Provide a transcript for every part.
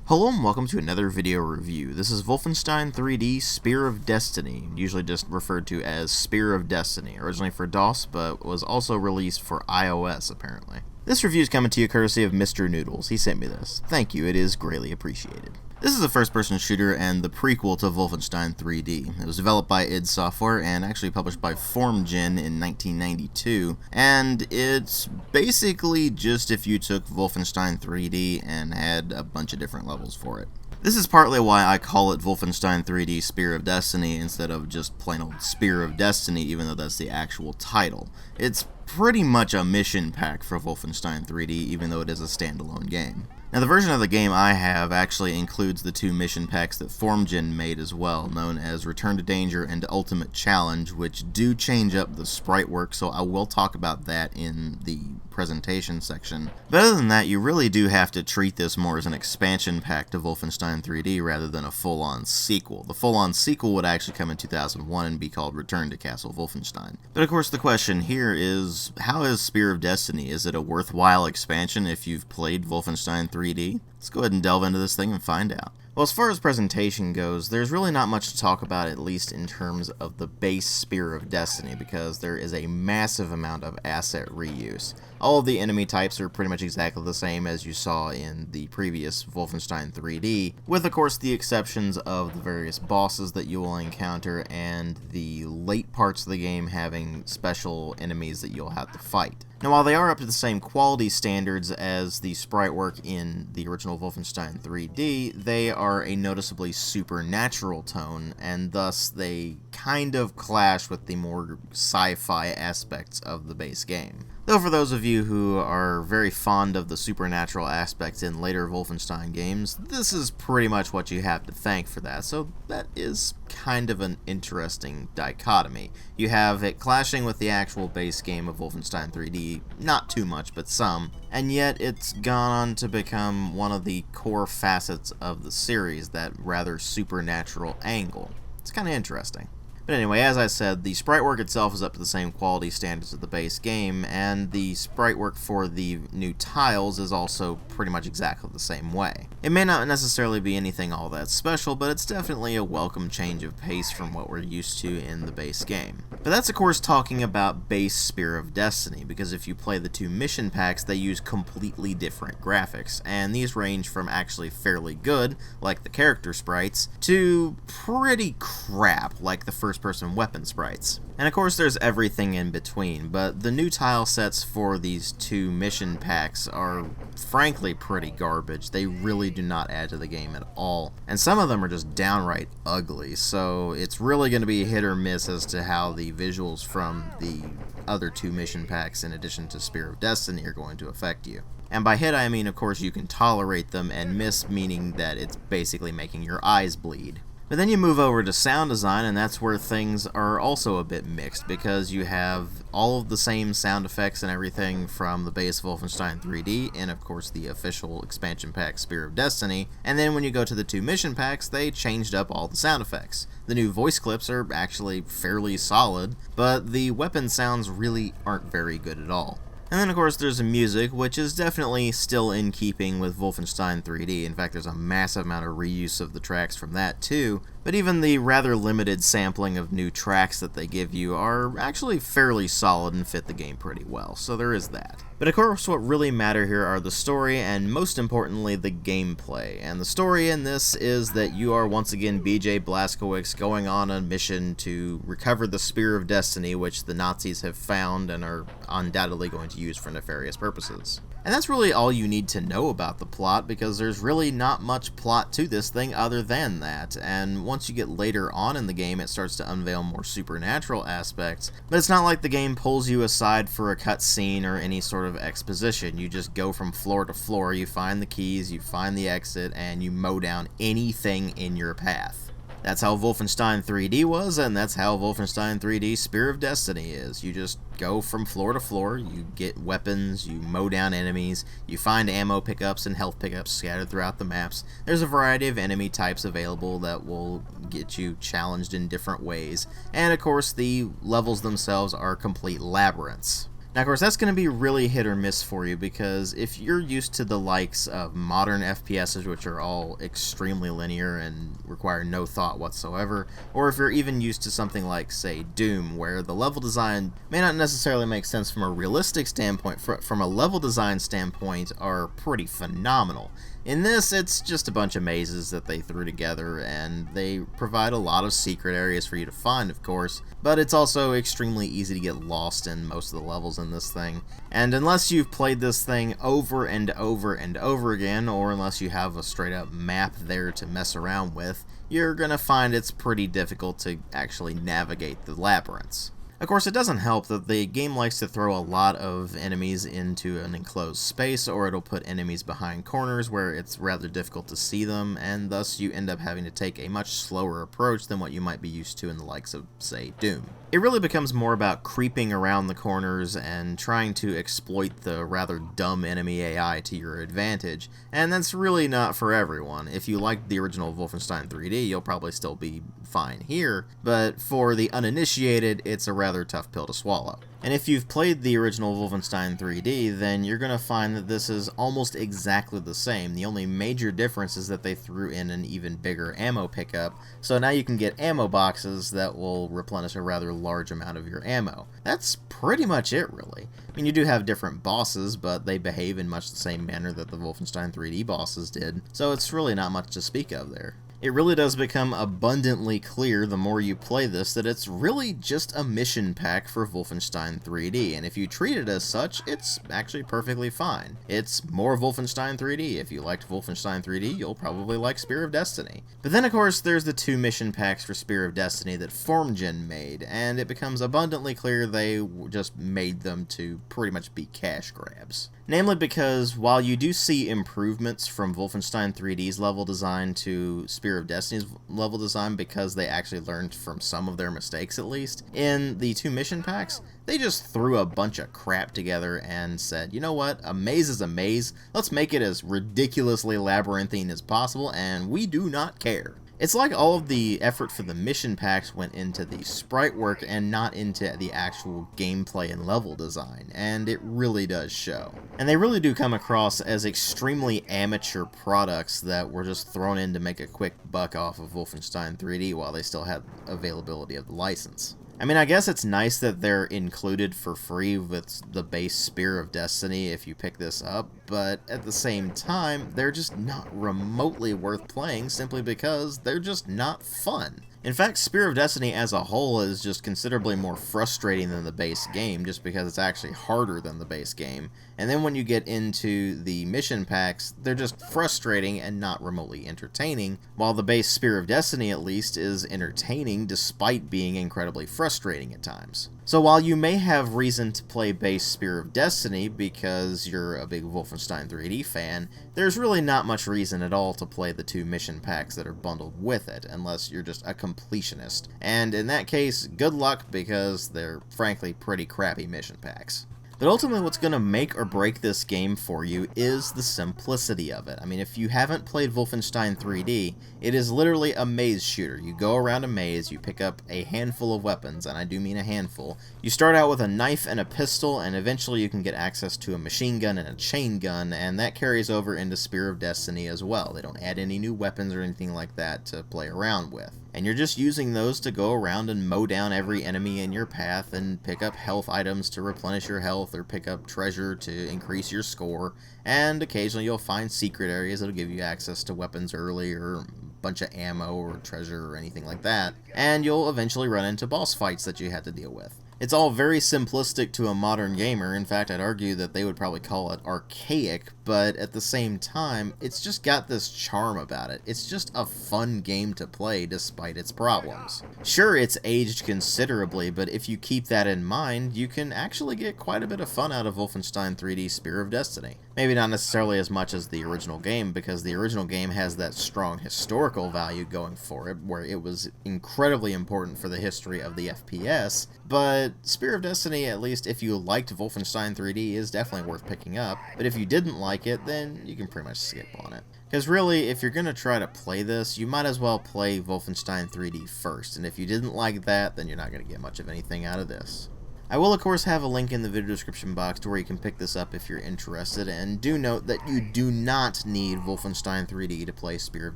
Hello and welcome to another video review. This is Wolfenstein 3D Spear of Destiny, usually just referred to as Spear of Destiny, originally for DOS, but was also released for iOS apparently. This review is coming to you courtesy of Mr. Noodles. He sent me this. Thank you, it is greatly appreciated. This is a first-person shooter and the prequel to Wolfenstein 3D. It was developed by id Software and actually published by FormGen in 1992, and it's basically just if you took Wolfenstein 3D and had a bunch of different levels for it. This is partly why I call it Wolfenstein 3D Spear of Destiny instead of just plain old Spear of Destiny, even though that's the actual title. It's pretty much a mission pack for Wolfenstein 3D, even though it is a standalone game. Now, the version of the game I have actually includes the two mission packs that FormGen made as well, known as Return to Danger and Ultimate Challenge, which do change up the sprite work, so I will talk about that in the presentation section. But other than that, you really do have to treat this more as an expansion pack to Wolfenstein 3D rather than a full-on sequel. The full-on sequel would actually come in 2001 and be called Return to Castle Wolfenstein. But of course the question here is, how is Spear of Destiny? Is it a worthwhile expansion if you've played Wolfenstein 3D? Let's go ahead and delve into this thing and find out. Well, as far as presentation goes, there's really not much to talk about, at least in terms of the base Spear of Destiny, because there is a massive amount of asset reuse. All of the enemy types are pretty much exactly the same as you saw in the previous Wolfenstein 3D, with of course the exceptions of the various bosses that you will encounter and the late parts of the game having special enemies that you'll have to fight. Now, while they are up to the same quality standards as the sprite work in the original Wolfenstein 3D, they are a noticeably supernatural tone, and thus they kind of clash with the more sci-fi aspects of the base game. Though for those of you who are very fond of the supernatural aspects in later Wolfenstein games, this is pretty much what you have to thank for that, so that is kind of an interesting dichotomy. You have it clashing with the actual base game of Wolfenstein 3D, not too much, but some, and yet it's gone on to become one of the core facets of the series, that rather supernatural angle. It's kind of interesting. But anyway, as I said, the sprite work itself is up to the same quality standards of the base game, and the sprite work for the new tiles is also pretty much exactly the same way. It may not necessarily be anything all that special, but it's definitely a welcome change of pace from what we're used to in the base game. But that's of course talking about base Spear of Destiny, because if you play the two mission packs, they use completely different graphics, and these range from actually fairly good, like the character sprites, to pretty crap, like the first-person weapon sprites. And of course there's everything in between, but the new tile sets for these two mission packs are frankly pretty garbage. They really do not add to the game at all, and some of them are just downright ugly, so it's really going to be hit or miss as to how the visuals from the other two mission packs in addition to Spear of Destiny are going to affect you. And by hit I mean of course you can tolerate them, and miss meaning that it's basically making your eyes bleed. But then you move over to sound design, and that's where things are also a bit mixed, because you have all of the same sound effects and everything from the base Wolfenstein 3D, and of course the official expansion pack Spear of Destiny, and then when you go to the two mission packs, they changed up all the sound effects. The new voice clips are actually fairly solid, but the weapon sounds really aren't very good at all. And then of course there's the music, which is definitely still in keeping with Wolfenstein 3D. In fact, there's a massive amount of reuse of the tracks from that too, but even the rather limited sampling of new tracks that they give you are actually fairly solid and fit the game pretty well, so there is that. But of course what really matter here are the story, and most importantly the gameplay. And the story in this is that you are once again BJ Blazkowicz going on a mission to recover the Spear of Destiny, which the Nazis have found and are undoubtedly going to use for nefarious purposes. And that's really all you need to know about the plot, because there's really not much plot to this thing other than that, and once you get later on in the game it starts to unveil more supernatural aspects, but it's not like the game pulls you aside for a cutscene or any sort of exposition. You just go from floor to floor, you find the keys, you find the exit, and you mow down anything in your path. That's how Wolfenstein 3D was, and that's how Wolfenstein 3D Spear of Destiny is. You just go from floor to floor, you get weapons, you mow down enemies, you find ammo pickups and health pickups scattered throughout the maps. There's a variety of enemy types available that will get you challenged in different ways, and of course the levels themselves are complete labyrinths. Now, of course, that's going to be really hit or miss for you, because if you're used to the likes of modern FPSs, which are all extremely linear and require no thought whatsoever, or if you're even used to something like, say, Doom, where the level design may not necessarily make sense from a realistic standpoint, from a level design standpoint, are pretty phenomenal. In this, it's just a bunch of mazes that they threw together, and they provide a lot of secret areas for you to find, of course, but it's also extremely easy to get lost in most of the levels in this thing. And unless you've played this thing over and over and over again, or unless you have a straight up map there to mess around with, you're gonna find it's pretty difficult to actually navigate the labyrinths. Of course, it doesn't help that the game likes to throw a lot of enemies into an enclosed space, or it'll put enemies behind corners where it's rather difficult to see them, and thus you end up having to take a much slower approach than what you might be used to in the likes of, say, Doom. It really becomes more about creeping around the corners and trying to exploit the rather dumb enemy AI to your advantage, and that's really not for everyone. If you liked the original Wolfenstein 3D, you'll probably still be fine here, but for the uninitiated, it's a rather tough pill to swallow. And if you've played the original Wolfenstein 3D, then you're going to find that this is almost exactly the same. The only major difference is that they threw in an even bigger ammo pickup, so now you can get ammo boxes that will replenish a rather large amount of your ammo. That's pretty much it, really. I mean, you do have different bosses, but they behave in much the same manner that the Wolfenstein 3D bosses did, so it's really not much to speak of there. It really does become abundantly clear the more you play this that it's really just a mission pack for Wolfenstein 3D, and if you treat it as such, it's actually perfectly fine. It's more Wolfenstein 3D. If you liked Wolfenstein 3D, you'll probably like Spear of Destiny. But then, of course, there's the 2 mission packs for Spear of Destiny that FormGen made, and it becomes abundantly clear they just made them to pretty much be cash grabs. Namely because while you do see improvements from Wolfenstein 3D's level design to Spear of Destiny's level design, because they actually learned from some of their mistakes at least, in the 2 mission packs, they just threw a bunch of crap together and said, you know what, a maze is a maze, let's make it as ridiculously labyrinthine as possible, and we do not care. It's like all of the effort for the mission packs went into the sprite work and not into the actual gameplay and level design, and it really does show. And they really do come across as extremely amateur products that were just thrown in to make a quick buck off of Wolfenstein 3D while they still had availability of the license. I mean, I guess it's nice that they're included for free with the base Spear of Destiny if you pick this up, but at the same time, they're just not remotely worth playing simply because they're just not fun. In fact, Spear of Destiny as a whole is just considerably more frustrating than the base game, just because it's actually harder than the base game. And then when you get into the mission packs, they're just frustrating and not remotely entertaining, while the base Spear of Destiny at least is entertaining despite being incredibly frustrating at times. So while you may have reason to play base Spear of Destiny because you're a big Wolfenstein 3D fan, there's really not much reason at all to play the 2 mission packs that are bundled with it, unless you're just a completionist. And in that case, good luck, because they're frankly pretty crappy mission packs. But ultimately, what's going to make or break this game for you is the simplicity of it. I mean, if you haven't played Wolfenstein 3D, it is literally a maze shooter. You go around a maze, you pick up a handful of weapons, and I do mean a handful. You start out with a knife and a pistol, and eventually you can get access to a machine gun and a chain gun, and that carries over into Spear of Destiny as well. They don't add any new weapons or anything like that to play around with. And you're just using those to go around and mow down every enemy in your path and pick up health items to replenish your health, or pick up treasure to increase your score, and occasionally you'll find secret areas that'll give you access to weapons early, or a bunch of ammo or treasure or anything like that, and you'll eventually run into boss fights that you had to deal with. It's all very simplistic to a modern gamer. In fact, I'd argue that they would probably call it archaic, but at the same time, it's just got this charm about it. It's just a fun game to play despite its problems. Sure, it's aged considerably, but if you keep that in mind, you can actually get quite a bit of fun out of Wolfenstein 3D Spear of Destiny. Maybe not necessarily as much as the original game, because the original game has that strong historical value going for it, where it was incredibly important for the history of the FPS, but Spear of Destiny, at least if you liked Wolfenstein 3D, is definitely worth picking up, but if you didn't like it, then you can pretty much skip on it. Because really, if you're going to try to play this, you might as well play Wolfenstein 3D first, and if you didn't like that, then you're not going to get much of anything out of this. I will, of course, have a link in the video description box to where you can pick this up if you're interested, and do note that you do not need Wolfenstein 3D to play Spear of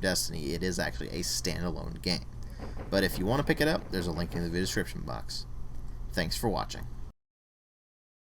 Destiny. It is actually a standalone game. But if you want to pick it up, there's a link in the video description box. Thanks for watching.